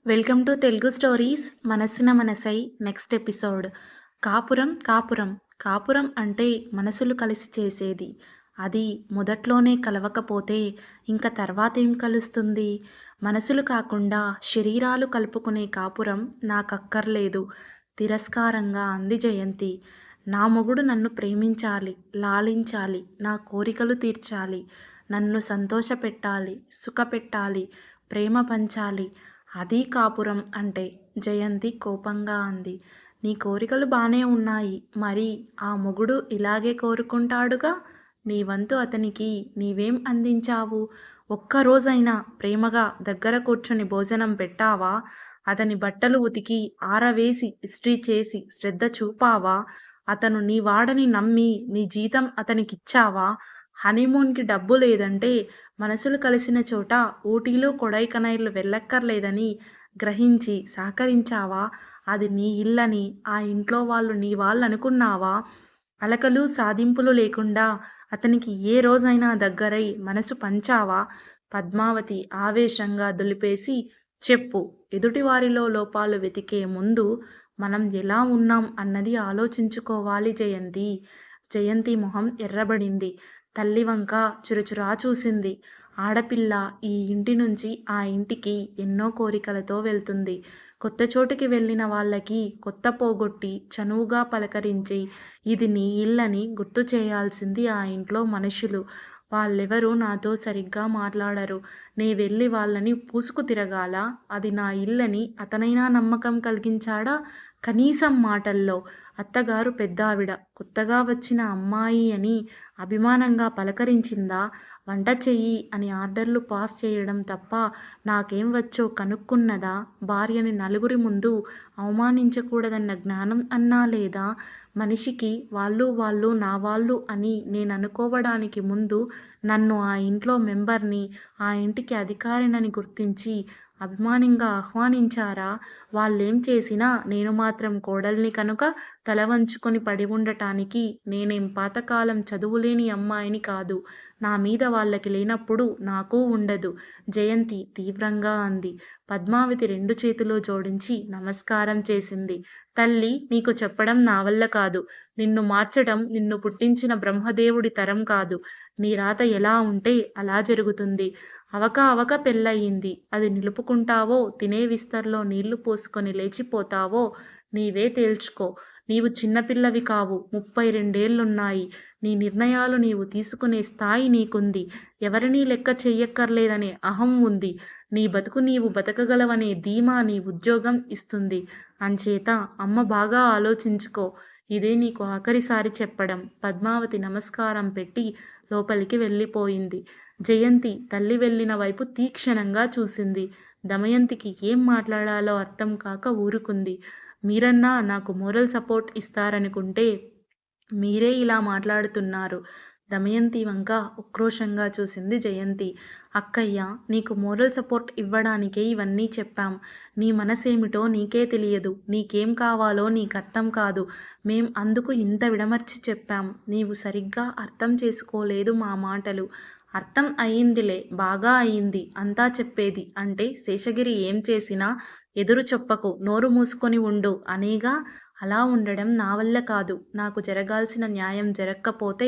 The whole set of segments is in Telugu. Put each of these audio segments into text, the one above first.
Welcome to Telugu stories Manassuna Manasai next episode. కాపురం కాపురం కాపురం అంటే మనసులు కలిసి చేసేది. అది మొదట్లోనే కలవకపోతే ఇంక తర్వాతేం కలుస్తుంది? మనసులు కాకుండా శరీరాలు కలుపుకునే కాపురం నాకక్కర్లేదు, తిరస్కారంగా అంది జయంతి. నా మొగుడు నన్ను ప్రేమించాలి, లాలించాలి, నా కోరికలు తీర్చాలి, నన్ను సంతోషపెట్టాలి, సుఖపెట్టాలి, ప్రేమ పంచాలి. అదీ కాపురం అంటే, జయంతి కోపంగా అంది. నీ కోరికలు బానే ఉన్నాయి. మరి ఆ మొగుడు ఇలాగే కోరుకుంటాడుగా. నీ వంతు అతనికి నీవేం అందించావు? ఒక్కరోజైనా ప్రేమగా దగ్గర కూర్చొని భోజనం పెట్టావా? అతని బట్టలు ఉతికి ఆరవేసి ఇస్త్రీ చేసి శ్రద్ధ చూపావా? అతను నీ వాడని నమ్మి నీ జీతం అతనికిచ్చావా? హనీమూన్‌కి డబ్బు లేదంటే మనసులు కలిసిన చోట ఊటీలు, కొడైకెనాల్‌లు వెళ్ళక్కర్లేదని గ్రహించి సహకరించావా? అది నీ ఇల్లని, ఆ ఇంట్లో వాళ్ళు నీ వాళ్ళనుకున్నావా? అలకలు, సాధింపులు లేకుండా అతనికి ఏ రోజైనా దగ్గరై మనసు పంచావా? పద్మావతి ఆవేశంగా దులిపేసి, చెప్పు. ఎదుటివారిలో లోపాలు వెతికే ముందు మనం ఎలా ఉన్నాం అన్నది ఆలోచించుకోవాలి జయంతి. జయంతి మొహం ఎర్రబడింది. తల్లి వంక చురచురా చూసింది. ఆడపిల్ల ఈ ఇంటి నుంచి ఆ ఇంటికి ఎన్నో కోరికలతో వెళ్తుంది. కొత్త చోటుకి వెళ్ళిన వాళ్ళకి కొత్త పోగొట్టి చనువుగా పలకరించి ఇది నీ ఇల్లని గుర్తు చేయాల్సింది ఆ ఇంట్లో మనుషులు. వాళ్ళెవరూ నాతో సరిగ్గా మాట్లాడరు. నే వెళ్ళి వాళ్ళని పూసుకు తిరగాలా? అది నా ఇల్లని అతనైనా నమ్మకం కలిగించాడా? కనీసం మాటల్లో. అత్తగారు పెద్దావిడ. కొత్తగా వచ్చిన అమ్మాయి అని అభిమానంగా పలకరించిందా? వంట చెయ్యి అని ఆర్డర్లు పాస్ చేయడం తప్ప నాకేం వచ్చో కనుక్కున్నదా? భార్యని నలుగురి ముందు అవమానించకూడదన్న జ్ఞానం అన్నా లేదా? మనిషికి వాళ్ళు నా వాళ్ళు అని నేననుకోవడానికి ముందు నన్ను ఆ ఇంట్లో మెంబర్‌ని, ఆ ఇంటికి అధికారినని గుర్తించి అభిమానంగా ఆహ్వానించారా? వాళ్ళేం చేసినా నేను మాత్రం కోడల్ని కనుక తల వంచుకొని పడి ఉండటానికి నేనేం పాతకాలం చదువులేని అమ్మాయిని కాదు. నా మీద వాళ్ళకి లేనప్పుడు నాకూ ఉండదు. జయంతి తీవ్రంగా అంది. పద్మావతి రెండు చేతులూ జోడించి నమస్కారం చేసింది. తల్లీ! నీకు చెప్పడం నా వల్ల కాదు. నిన్ను మార్చడం నిన్ను పుట్టించిన బ్రహ్మదేవుడి తరం కాదు. నీ రాత ఎలా ఉంటే అలా జరుగుతుంది. అవక అవక పెళ్ళయింది. అది నిలుపుకుంటావో, తినే విస్తర్లో నీళ్లు పోసుకొని లేచిపోతావో నీవే తేల్చుకో. నీవు చిన్నపిల్లవి కావు. 32 నీ నిర్ణయాలు నీవు తీసుకునే స్థాయి నీకుంది. ఎవరినీ లెక్క చెయ్యక్కర్లేదనే అహం ఉంది. నీ బతుకు నీవు బతకగలవనే ధీమా నీ ఉద్యోగం ఇస్తుంది. అంచేత అమ్మ బాగా ఆలోచించుకో. ఇదే నీకు ఆఖరిసారి చెప్పడం. పద్మావతి నమస్కారం పెట్టి లోపలికి వెళ్ళిపోయింది. జయంతి తల్లి వెళ్ళిన వైపు తీక్షణంగా చూసింది. దమయంతికి ఏం మాట్లాడాలో అర్థం కాక ఊరుకుంది. మీరన్నా నాకు మోరల్ సపోర్ట్ ఇస్తారనుకుంటే మీరే ఇలా మాట్లాడుతున్నారు. దమయంతి వంక ఉక్రోషంగా చూసింది జయంతి. అక్కయ్య, నీకు మోరల్ సపోర్ట్ ఇవ్వడానికే ఇవన్నీ చెప్పాం. నీ మనసేమిటో నీకే తెలియదు. నీకేం కావాలో నీకర్థం కాదు. మేం అందుకు ఇంత విడమర్చి చెప్పాం. నీవు సరిగ్గా అర్థం చేసుకోలేదు మా మాటలు. అర్థం అయిందిలే, బాగా అయింది అంతా చెప్పేది అంటే శేషగిరి ఏం చేసినా ఎదురు చెప్పకు, నోరు మూసుకొని ఉండు అనేగా. అలా ఉండడం నా వల్ల కాదు. నాకు జరగాల్సిన న్యాయం జరక్కపోతే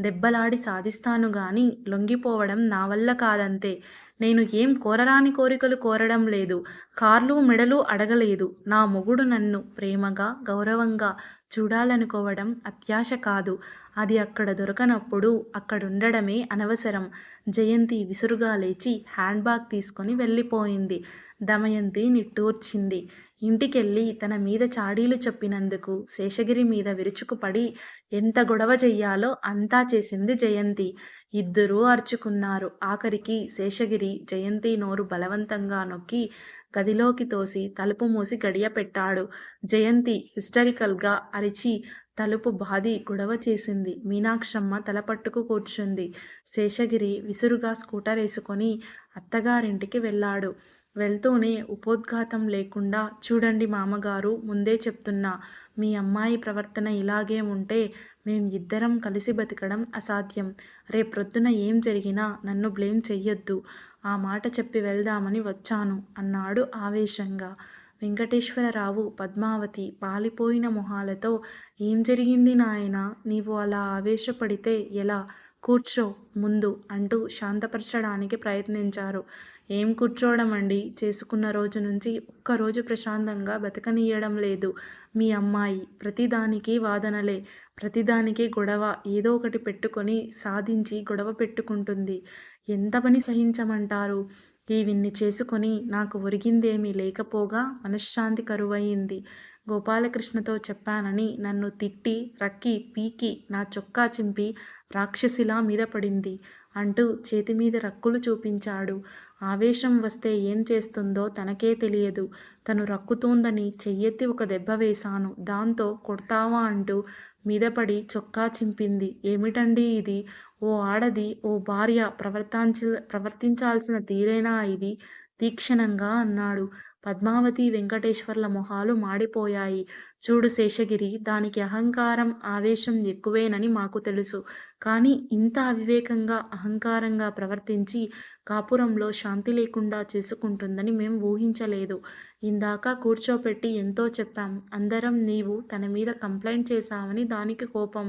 దెబ్బలాడి సాధిస్తాను గాని లొంగిపోవడం నా వల్ల కాదంతే. నేను ఏం కోరరాని కోరికలు కోరడం లేదు. కార్లు మెడలు అడగలేదు. నా మొగుడు నన్ను ప్రేమగా, గౌరవంగా చూడాలనుకోవడం అత్యాశ కాదు. అది అక్కడ దొరకనప్పుడు అక్కడుండడమే అనవసరం. జయంతి విసురుగా లేచి హ్యాండ్ బ్యాగ్ తీసుకొని వెళ్ళిపోయింది. దమయంతి నిట్టూర్చింది. ఇంటికెళ్ళి తన మీద చాడీలు చెప్పినందుకు శేషగిరి మీద విరుచుకుపడి ఎంత గొడవ చెయ్యాలో అంతా చేసింది జయంతి. ఇద్దరూ అరుచుకున్నారు. ఆఖరికి శేషగిరి జయంతి నోరు బలవంతంగా నొక్కి గదిలోకి తోసి తలుపు మూసి గడియ పెట్టాడు. జయంతి హిస్టరికల్గా అరిచి తలుపు బాది గొడవ చేసింది. మీనాక్షమ్మ తలపట్టుకు కూర్చుంది. శేషగిరి విసురుగా స్కూటర్ వేసుకొని అత్తగారింటికి వెళ్ళాడు. వెళ్తూనే ఉపోద్ఘాతం లేకుండా, చూడండి మామగారు, ముందే చెప్తున్నా, మీ అమ్మాయి ప్రవర్తన ఇలాగే ఉంటే మేం ఇద్దరం కలిసి బతకడం అసాధ్యం. రేప్రొద్దున ఏం జరిగినా నన్ను బ్లేమ్ చెయ్యొద్దు. ఆ మాట చెప్పి వెళ్దామని వచ్చాను అన్నాడు ఆవేశంగా. వెంకటేశ్వరరావు, పద్మావతి పాలిపోయిన మొహాలతో, ఏం జరిగింది నాయనా, నీవు అలా ఆవేశపడితే ఎలా? కూర్చో ముందు అంటూ శాంతపరచడానికి ప్రయత్నించారు. ఏం కూర్చోవడమండి, చేసుకున్న రోజు నుంచి ఒక్కరోజు ప్రశాంతంగా బతకనీయడం లేదు మీ అమ్మాయి. ప్రతిదానికి వాదనలే, ప్రతిదానికి గొడవ, ఏదో ఒకటి పెట్టుకొని సాధించి గొడవ పెట్టుకుంటుంది. ఎంత పని సహించమంటారు? ఈవిడ్ని చేసుకొని నాకు ఒరిగిందేమీ లేకపోగా మనశ్శాంతి కరువయింది. గోపాలకృష్ణతో చెప్పానని నన్ను తిట్టి, రక్కి, పీకి, నా చొక్కా చింపి రాక్షసిలా మీద పడింది అంటూ చేతిమీద రక్కులు చూపించాడు. ఆవేశం వస్తే ఏం చేస్తుందో తనకే తెలియదు. తను రక్కుతోందని చెయ్యెత్తి ఒక దెబ్బ వేశాను. దాంతో కొడ్తావా అంటూ మీదపడి చొక్కా చింపింది. ఏమిటండీ ఇది? ఓ ఆడది, ఓ భార్య ప్రవర్తించాల్సిన తీరేనా ఇది? తీక్షణంగా అన్నాడు. పద్మావతి, వెంకటేశ్వర్ల మొహాలు మాడిపోయాయి. చూడు శేషగిరి, దానికి అహంకారం, ఆవేశం ఎక్కువేనని మాకు తెలుసు. కానీ ఇంత అవివేకంగా, అహంకారంగా ప్రవర్తించి కాపురంలో శాంతి లేకుండా చేసుకుంటుందని మేం ఊహించలేదు. ఇందాక కూర్చోపెట్టి ఎంతో చెప్పాం. అందరం నీవు తనమీద కంప్లైంట్ చేశావని దానికి కోపం.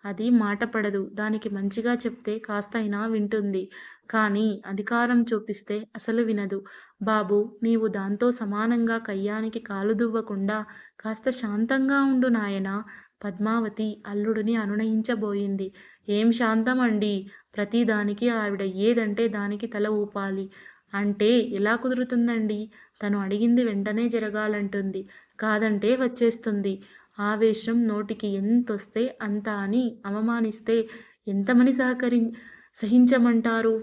అది మాట పడదు. దానికి మంచిగా చెప్తే కాస్తైనా వింటుంది. కానీ అధికారం చూపిస్తే అసలు వినదు. బాబూ, నీవు దాంతో సమానంగా కయ్యానికి కాలు దువ్వకుండా కాస్త శాంతంగా ఉండు నాయనా. పద్మావతి అల్లుడిని అనునయించబోయింది. ఏం శాంతమండీ, ప్రతిదానికి ఆవిడ ఏదంటే దానికి తల ఊపాలి. అంటే ఎలా కుదురుతుందండి? తను అడిగింది వెంటనే జరగాలంటుంది. కాదంటే వచ్చేస్తుంది. ఆవేశం నోటికి ఎంతొస్తే అంత అని అవమానిస్తే ఎంతమని సహించమంటారు?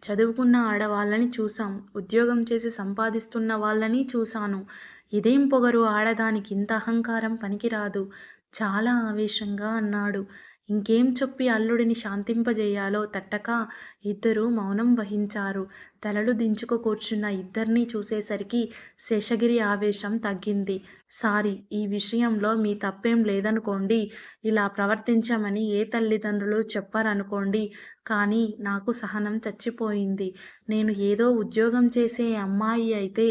చదువుకున్న ఆడవాళ్ళని చూశాం. ఉద్యోగం చేసి సంపాదిస్తున్న వాళ్ళని చూశాను. ఇదేం పొగరు ఆడదానికి, ఇంత అహంకారం పనికిరాదు. చాలా ఆవేశంగా అన్నాడు. ఇంకేం చెప్పి అల్లుడిని శాంతింపజేయాలో తట్టక ఇద్దరూ మౌనం వహించారు. తలలు దించుకు కూర్చున్న ఇద్దర్నీ చూసేసరికి శేషగిరి ఆవేశం తగ్గింది. సారీ, ఈ విషయంలో మీ తప్పేం లేదనుకోండి. ఇలా ప్రవర్తించమని ఏ తల్లిదండ్రులు చెప్పరనుకోండి. కానీ నాకు సహనం చచ్చిపోయింది. నేను ఏదో ఉద్యోగం చేసే అమ్మాయి అయితే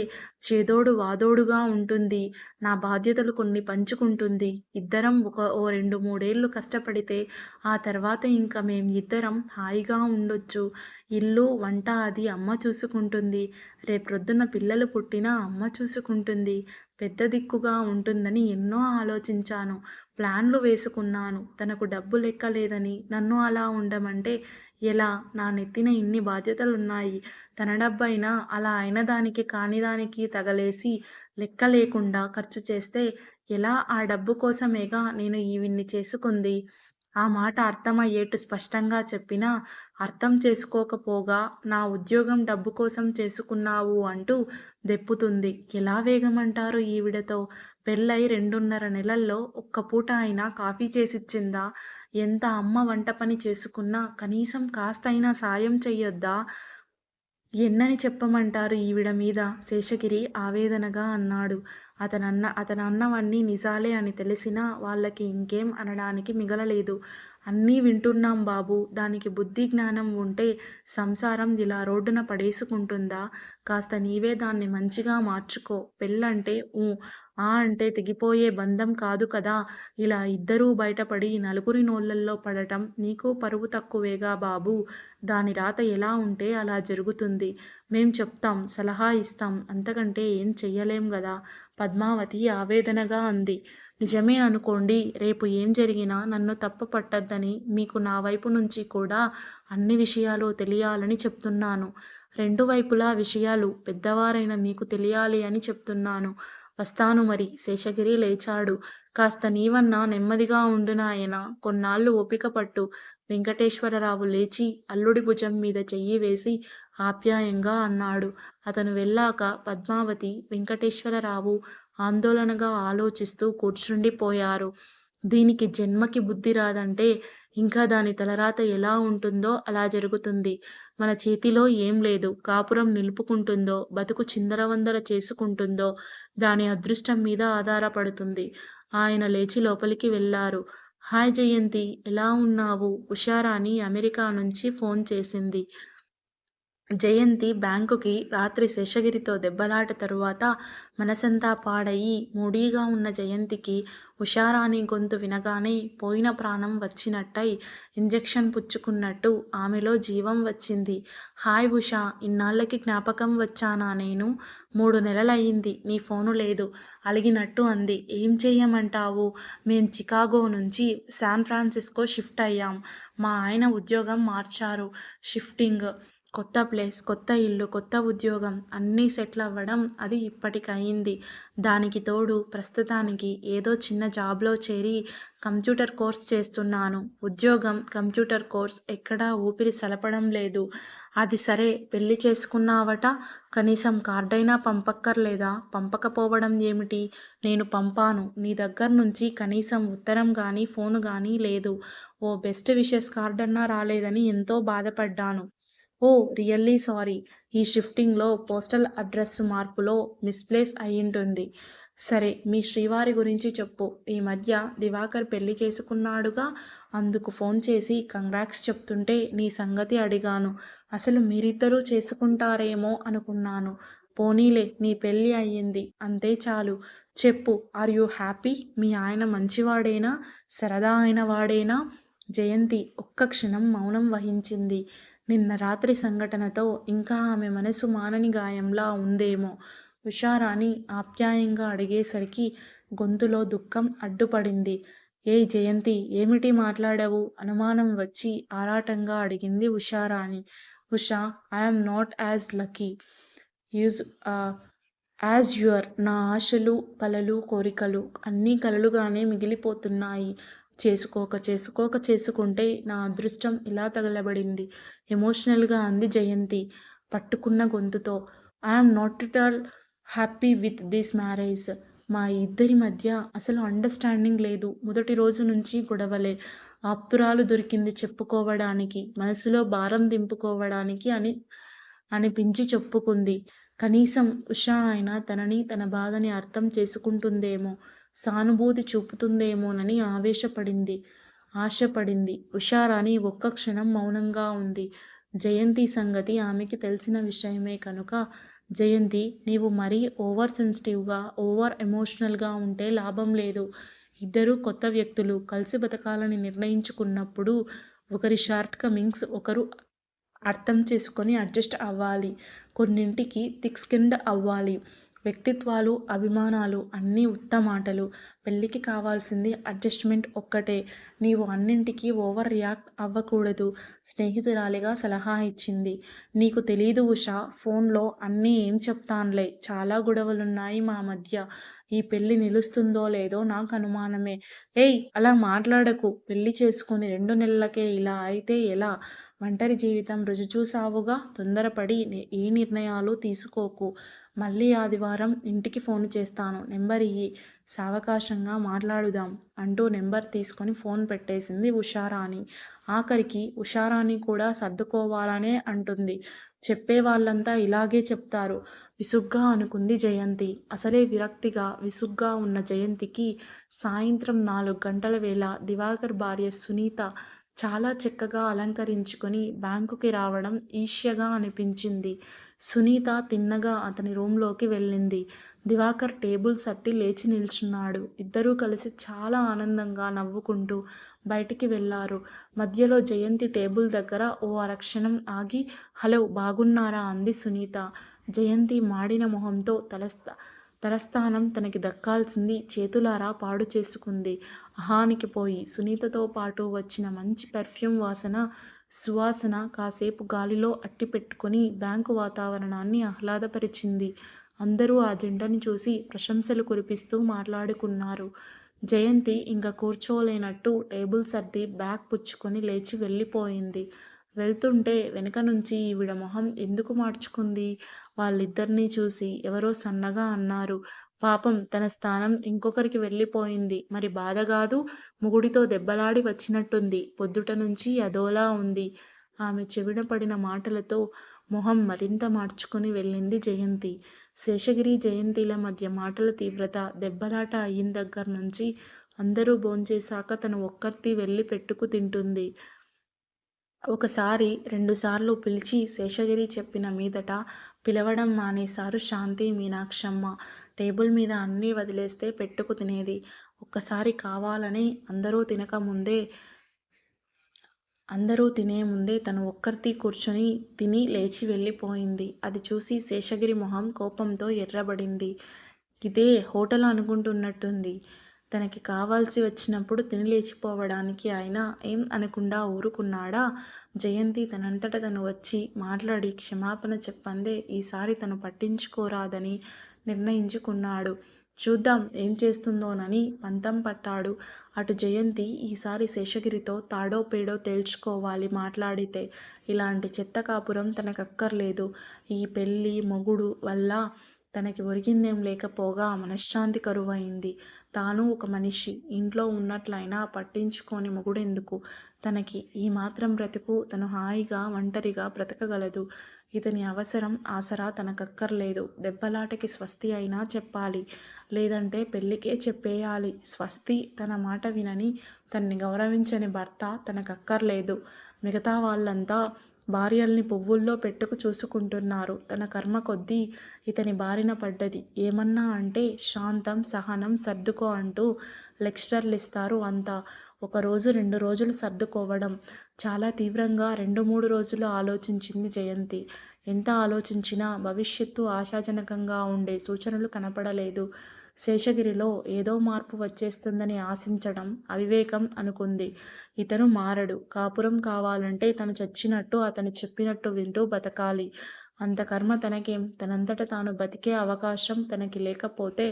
చేదోడు వాదోడుగా ఉంటుంది. నా బాధ్యతలు కొన్ని పంచుకుంటుంది. ఇద్దరం ఓ 2-3 ఏళ్ళు కష్టపడితే ఆ తర్వాత ఇంక మేం ఇద్దరం హాయిగా ఉండొచ్చు. ఇల్లు, వంట అది అమ్మ చూసుకుంటుంది. రేప్రొద్దున పిల్లలు పుట్టినా అమ్మ చూసుకుంటుంది. పెద్ద దిక్కుగా ఉంటుందని ఎన్నో ఆలోచించాను. ప్లాన్లు వేసుకున్నాను. తనకు డబ్బు లెక్కలేదని నన్ను అలా ఉండమంటే ఎలా? నా నెత్తిన ఇన్ని బాధ్యతలున్నాయి. తన డబ్బైనా అలా అయినదానికి కానిదానికి తగలేసి లెక్క లేకుండా ఖర్చు చేస్తే ఎలా? ఆ డబ్బు కోసమేగా నేను ఈవిడ్ని చేసుకుంది. ఆ మాట అర్థమయ్యేట్టు స్పష్టంగా చెప్పినా అర్థం చేసుకోకపోగా నా ఉద్యోగం డబ్బు కోసం చేసుకున్నావు అంటూ దెప్పుతుంది. ఎలా వేగమంటారు ఈవిడతో? పెళ్ళై 2.5 నెలల్లో ఒక్క పూట అయినా కాఫీ చేసిచ్చిందా? ఎంత అమ్మ వంట పని చేసుకున్నా కనీసం కాస్తైనా సాయం చెయ్యొద్దా? ఎన్నని చెప్పమంటారు ఈవిడ మీద? శేషగిరి ఆవేదనగా అన్నాడు. అతనన్నవన్నీ నిజాలే అని తెలిసినా వాళ్ళకి ఇంకేం అనడానికి మిగలలేదు. అన్నీ వింటున్నాం బాబూ. దానికి బుద్ధి జ్ఞానం ఉంటే సంసారం ఇలా రోడ్డున పడేసుకుంటుందా? కాస్త నీవే దాన్ని మంచిగా మార్చుకో. పెళ్ళంటే ఊ, ఆ అంటే తెగిపోయే బంధం కాదు కదా. ఇలా ఇద్దరూ బయటపడి నలుగురి నోళ్ళల్లో పడటం నీకు పరువు తక్కువేగా బాబూ. దాని రాత ఎలా ఉంటే అలా జరుగుతుంది. మేం చెప్తాం, సలహా ఇస్తాం. అంతకంటే ఏం చెయ్యలేం గదా. పద్మావతి ఆవేదనగా అంది. నిజమేననుకోండి. రేపు ఏం జరిగినా నన్ను తప్పు పట్టొద్దని మీకు నా వైపు నుంచి కూడా అన్ని విషయాలు తెలియాలని చెప్తున్నాను. రెండు వైపులా విషయాలు పెద్దవారైన మీకు తెలియాలి అని చెప్తున్నాను. వస్తాను మరి. శేషగిరి లేచాడు. కాస్త నీవన్నా నెమ్మదిగా ఉండు నాయనా. కొన్నాళ్ళు ఓపిక పట్టు. వెంకటేశ్వరరావు లేచి అల్లుడి భుజం మీద చెయ్యి వేసి ఆప్యాయంగా అన్నాడు. అతను వెళ్ళాక పద్మావతి, వెంకటేశ్వరరావు ఆందోళనగా ఆలోచిస్తూ కూర్చుండిపోయారు. దీనికి జన్మకి బుద్ధి రాదంటే ఇంకా దాని తలరాత ఎలా ఉంటుందో అలా జరుగుతుంది. మన చేతిలో ఏం లేదు. కాపురం నిలుపుకుంటుందో, బతుకు చిందరవందర చేసుకుంటుందో దాని అదృష్టం మీద ఆధారపడుతుంది. ఆయన లేచి లోపలికి వెళ్లారు. హాయ్ జయంతి, ఎలా ఉన్నావు? ఉషారాణి అమెరికా నుంచి ఫోన్ చేసింది. జయంతి బ్యాంకుకి రాత్రి శేషగిరితో దెబ్బలాట తరువాత మనసంతా పాడయి మూడీగా ఉన్న జయంతికి ఉషారాణి గొంతు వినగానే పోయిన ప్రాణం వచ్చినట్టయి ఇంజెక్షన్ పుచ్చుకున్నట్టు ఆమెలో జీవం వచ్చింది. హాయ్ ఉషా, ఇన్నాళ్ళకి జ్ఞాపకం వచ్చానా నేను? 3 నెలలయ్యింది, నీ ఫోను లేదు అలిగినట్టు అంది. ఏం చెయ్యమంటావు? మేం చికాగో నుంచి శాన్ ఫ్రాన్సిస్కో షిఫ్ట్ అయ్యాం. మా ఆయన ఉద్యోగం మార్చారు. షిఫ్టింగ్, కొత్త ప్లేస్, కొత్త ఇల్లు, కొత్త ఉద్యోగం అన్నీ సెటిలవ్వడం అది ఇప్పటికయింది. దానికి తోడు ప్రస్తుతానికి ఏదో చిన్న జాబ్‌లో చేరి కంప్యూటర్ కోర్స్ చేస్తున్నాను. ఉద్యోగం, కంప్యూటర్ కోర్స్ ఎక్కడా ఊపిరి సలపడం లేదు. అది సరే, పెళ్లి చేసుకున్నావట, కనీసం కార్డయినా పంపక్కర్లేదా? పంపకపోవడం ఏమిటి? నేను పంపాను. నీ దగ్గర్నుంచి కనీసం ఉత్తరం గానీ, ఫోను గానీ లేదు. ఓ బెస్ట్ విషెస్ కార్డన్నా రాలేదని ఎంతో బాధపడ్డాను. ఓహ్! Really sorry. ఈ షిఫ్టింగ్‌లో పోస్టల్ అడ్రస్సు మార్పులో మిస్‌ప్లేస్ అయ్యుంటుంది. సరే, మీ శ్రీవారి గురించి చెప్పు. ఈ మధ్య దివాకర్ పెళ్లి చేసుకున్నాడుగా, అందుకు ఫోన్ చేసి కంగ్రాట్స్ చెప్తుంటే నీ సంగతి అడిగాను. అసలు మీరిద్దరూ చేసుకుంటారేమో అనుకున్నాను. పోనీలే, నీ పెళ్లి అయ్యింది, అంతే చాలు. చెప్పు, ఆర్ యూ హ్యాపీ? మీ ఆయన మంచివాడేనా? సరదా అయినవాడేనా? జయంతి ఒక్క క్షణం మౌనం వహించింది. నిన్న రాత్రి సంఘటనతో ఇంకా ఆమె మనసు మానని గాయంలా ఉందేమో. ఉషారాణి ఆప్యాయంగా అడిగేసరికి గొంతులో దుఃఖం అడ్డుపడింది. ఏయ్ జయంతి, ఏమిటి మాట్లాడవు? అనుమానం వచ్చి ఆరాటంగా అడిగింది Usharani. Usha, I'm not as lucky use as your. నా ఆశలు, కలలు, కోరికలు అన్నీ కలలుగానే మిగిలిపోతున్నాయి. చేసుకుంటే నా అదృష్టం ఇలా తగలబడింది ఎమోషనల్‌గా అంది జయంతి పట్టుకున్న గొంతుతో. I'm not at all happy with this marriage. మా ఇద్దరి మధ్య అసలు అండర్‌స్టాండింగ్ లేదు. మొదటి రోజు నుంచి గొడవలే. ఆప్తురాలు దొరికింది చెప్పుకోవడానికి, మనసులో భారం దింపుకోవడానికి అనిపించి చెప్పుకుంది. కనీసం ఉషా అయినా తనని, తన బాధని అర్థం చేసుకుంటుందేమో, సానుభూతి చూపుతుందేమోనని ఆశపడింది. ఉషారాణి ఒక్క క్షణం మౌనంగా ఉంది. జయంతి సంగతి ఆమెకి తెలిసిన విషయమే కనుక. జయంతి, నీవు మరీ ఓవర్ సెన్సిటివ్‌గా, ఓవర్ ఎమోషనల్‌గా ఉంటే లాభం లేదు. ఇద్దరూ కొత్త వ్యక్తులు కలిసి బతకాలని నిర్ణయించుకున్నప్పుడు ఒకరి షార్ట్ కమింగ్స్ ఒకరు అర్థం చేసుకొని అడ్జస్ట్ అవ్వాలి. కొన్నింటికి థిక్ స్కిన్డ్ అవ్వాలి. వ్యక్తిత్వాలు, అభిమానాలు అన్నీ ఉత్తమాటలు. పెళ్ళికి కావాల్సింది అడ్జస్ట్‌మెంట్ ఒక్కటే. నీవు అన్నింటికీ ఓవర్ రియాక్ట్ అవ్వకూడదు స్నేహితురాలిగా సలహా ఇచ్చింది. నీకు తెలీదు ఉషా, ఫోన్‌లో అన్నీ ఏం చెప్తాన్లే. చాలా గొడవలున్నాయి మా మధ్య. ఈ పెళ్లి నిలుస్తుందో లేదో నాకనుమానమే. ఏయ్, అలా మాట్లాడకు. పెళ్లి చేసుకొని 2 నెలలకే ఇలా అయితే ఎలా? ఒంటరి జీవితం రుచి చూసావుగా. తొందరపడి ఏ నిర్ణయాలు తీసుకోకు. మళ్ళీ ఆదివారం ఇంటికి ఫోను చేస్తాను. నెంబరియ్యి. సావకాశంగా మాట్లాడుదాం అంటూ నెంబర్ తీసుకొని ఫోన్ పెట్టేసింది ఉషారాణి. ఆఖరికి ఉషారాణి కూడా సర్దుకోవాలనే అంటుంది. చెప్పేవాళ్ళంతా ఇలాగే చెప్తారు విసుగ్గా అనుకుంది జయంతి. అసలే విసుగ్గా ఉన్న జయంతికి సాయంత్రం 4 గంటల వేళ దివాకర్ భార్య సునీత చాలా చక్కగా అలంకరించుకొని బ్యాంకుకి రావడం ఈర్ష్యగా అనిపించింది. సునీత తిన్నగా అతని రూంలోకి వెళ్ళింది. దివాకర్ టేబుల్ సర్ది లేచి నిల్చున్నాడు. ఇద్దరూ కలిసి చాలా ఆనందంగా నవ్వుకుంటూ బయటికి వెళ్లారు. మధ్యలో జయంతి టేబుల్ దగ్గర ఓ అరక్షణం ఆగి హలో, బాగున్నారా అంది సునీత. జయంతి మాడిన మొహంతో తలస్థానం తనకి దక్కాల్సింది చేతులారా పాడు చేసుకుంది. అహానికి పోయి సునీతతో పాటు వచ్చిన మంచి పెర్ఫ్యూమ్ సువాసన కాసేపు గాలిలో అట్టిపెట్టుకొని బ్యాంకు వాతావరణాన్ని ఆహ్లాదపరిచింది. అందరూ ఆ జంటని చూసి ప్రశంసలు కురిపిస్తూ మాట్లాడుకున్నారు. జయంతి ఇంక కూర్చోలేనట్టు టేబుల్ సర్ది బ్యాగ్ పుచ్చుకొని లేచి వెళ్ళిపోయింది. వెళ్తుంటే వెనక నుంచి ఈవిడ మొహం ఎందుకు మార్చుకుంది? వాళ్ళిద్దరినీ చూసి ఎవరో సన్నగా అన్నారు. పాపం తన స్థానం ఇంకొకరికి వెళ్ళిపోయింది. మరి బాధ గాదు, మొగుడితో దెబ్బలాడి వచ్చినట్టుంది. పొద్దుట నుంచి అదోలా ఉంది. ఆమె చెవిన పడిన మాటలతో మొహం మరింత మార్చుకుని వెళ్ళింది జయంతి. శేషగిరి, జయంతిల మధ్య మాటల తీవ్రత, దెబ్బలాట అయిన దగ్గర్నుంచి అందరూ భోంచేశాక తను ఒక్కర్తీ వెళ్ళి పెట్టుకు తింటుంది. ఒకసారి, రెండుసార్లు పిలిచి శేషగిరి చెప్పిన మీదట పిలవడం మానేశారు శాంతి, మీనాక్షమ్మ. టేబుల్ మీద అన్నీ వదిలేస్తే పెట్టుకు తినేది. ఒక్కసారి కావాలని అందరూ తినే ముందే తను ఒక్కర్తీ కూర్చుని తిని లేచి వెళ్ళిపోయింది. అది చూసి శేషగిరి మొహం కోపంతో ఎర్రబడింది. ఇదే హోటల్ అనుకుంటున్నట్టుంది. తనకి కావాల్సి వచ్చినప్పుడు తిని లేచిపోవడానికి ఆయన ఏం అనకుండా ఊరుకున్నాడా? జయంతి తనంతట తను వచ్చి మాట్లాడి క్షమాపణ చెప్పందే ఈసారి తను పట్టించుకోరాదని నిర్ణయించుకున్నాడు. చూద్దాం ఏం చేస్తుందోనని పంతం పట్టాడు. అటు జయంతి ఈసారి శేషగిరితో తాడో పేడో తేల్చుకోవాలి మాట్లాడితే. ఇలాంటి చెత్త కాపురం తనకక్కర్లేదు. ఈ పెళ్ళి, మొగుడు వల్ల తనకి ఒరిగిందేం లేకపోగా మనశ్శాంతి కరువయింది. తాను ఒక మనిషి. ఇంట్లో ఉన్నట్లయినా పట్టించుకోని మొగుడెందుకు? తనకి ఈ మాత్రం బ్రతుకు తను హాయిగా ఒంటరిగా బ్రతకగలదు. ఇతని అవసరం, ఆసరా తనకక్కర్లేదు. దెబ్బలాటకి స్వస్తి అయినా చెప్పాలి. లేదంటే పెళ్ళికే చెప్పేయాలి. స్వస్తి తన మాట వినని, తన్ని గౌరవించని భర్త తనకక్కర్లేదు. మిగతా వాళ్ళంతా భార్యల్ని పువ్వుల్లో పెట్టుకు చూసుకుంటున్నారు. తన కర్మ కొద్దీ ఇతని బారిన పడ్డది. ఏమన్నా అంటే శాంతం, సహనం, సర్దుకో అంటూ లెక్చర్లిస్తారు అంతా. ఒకరోజు, 2 రోజులు సర్దుకోవడం. చాలా తీవ్రంగా 2-3 రోజులు ఆలోచించింది జయంతి. ఎంత ఆలోచించినా భవిష్యత్తు ఆశాజనకంగా ఉండే సూచనలు కనపడలేదు. శేషగిరిలో ఏదో మార్పు వచ్చేస్తుందని ఆశించడం అవివేకం అనుకుంది. ఇతను మారడు. కాపురం కావాలంటే తను చచ్చినట్టు అతను చెప్పినట్టు వింటూ బతకాలి. అంత కర్మ తనకేం? తనంతట తాను బతికే అవకాశం తనకి లేకపోతే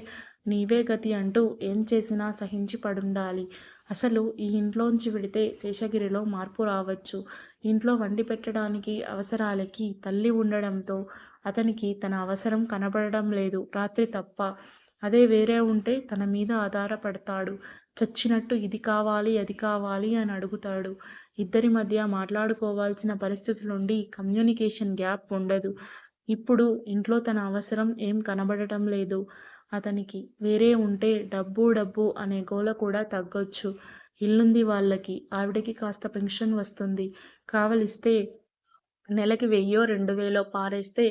నీవే గతి అంటూ ఏం చేసినా సహించి పడుండాలి. అసలు ఈ ఇంట్లోంచి విడితే శేషగిరిలో మార్పు రావచ్చు. ఇంట్లో వండి పెట్టడానికి, అవసరాలకి తల్లి ఉండడంతో అతనికి తన అవసరం కనబడడం లేదు రాత్రి తప్ప. అదే వేరే ఉంటే తన మీద ఆధారపడతాడు. చచ్చినట్టు ఇది కావాలి, అది కావాలి అని అడుగుతాడు. ఇద్దరి మధ్య మాట్లాడుకోవాల్సిన పరిస్థితులుండి కమ్యూనికేషన్ గ్యాప్ ఉండదు. ఇప్పుడు ఇంట్లో తన అవసరం ఏం కనబడటం లేదు అతనికి. వేరే ఉంటే డబ్బు డబ్బు అనే గోల కూడా తగ్గొచ్చు. ఇల్లుంది వాళ్ళకి. ఆవిడకి కాస్త పెన్షన్ వస్తుంది. కావలిస్తే నెలకి 1000-2000 పారేస్తే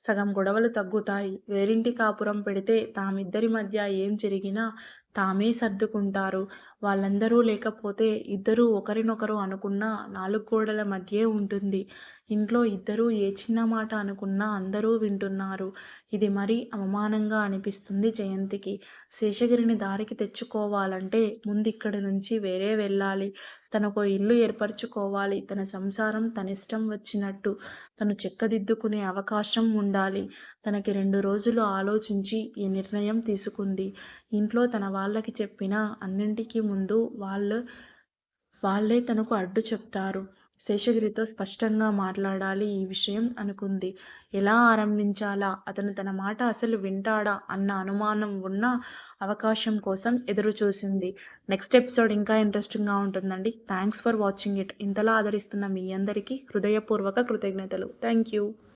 సగం గొడవలు తగ్గుతాయి. వేరింటి కాపురం పెడితే తామిద్దరి మధ్య ఏం జరిగినా తామే సర్దుకుంటారు. వాళ్ళందరూ లేకపోతే ఇద్దరూ ఒకరినొకరు అనుకున్నా 4 గోడల మధ్యే ఉంటుంది. ఇంట్లో ఇద్దరూ ఏ చిన్న మాట అనుకున్నా అందరూ వింటున్నారు. ఇది మరీ అవమానంగా అనిపిస్తుంది జయంతికి. శేషగిరిని దారికి తెచ్చుకోవాలంటే ముందిక్కడి నుంచి వేరే వెళ్ళాలి. తనకో ఇల్లు ఏర్పరచుకోవాలి. తన సంసారం తనిష్టం వచ్చినట్టు తను చెక్కదిద్దుకునే అవకాశం ఉండాలి. తనకి 2 రోజులు ఆలోచించి ఈ నిర్ణయం తీసుకుంది. ఇంట్లో తన వాళ్ళకి చెప్పినా అన్నింటికీ ముందు వాళ్ళే తనకు అడ్డు చెప్తారు. శేషగిరితో స్పష్టంగా మాట్లాడాలి ఈ విషయం అనుకుంది. ఎలా ఆరంభించాలా? అతను తన మాట అసలు వింటాడా అన్న అనుమానం ఉన్నా అవకాశం కోసం ఎదురుచూసింది. నెక్స్ట్ ఎపిసోడ్ ఇంకా ఇంట్రెస్టింగ్‌గా ఉంటుందండి. Thanks for watching it. ఇంతలా ఆదరిస్తున్న మీ అందరికీ హృదయపూర్వక కృతజ్ఞతలు. Thank you.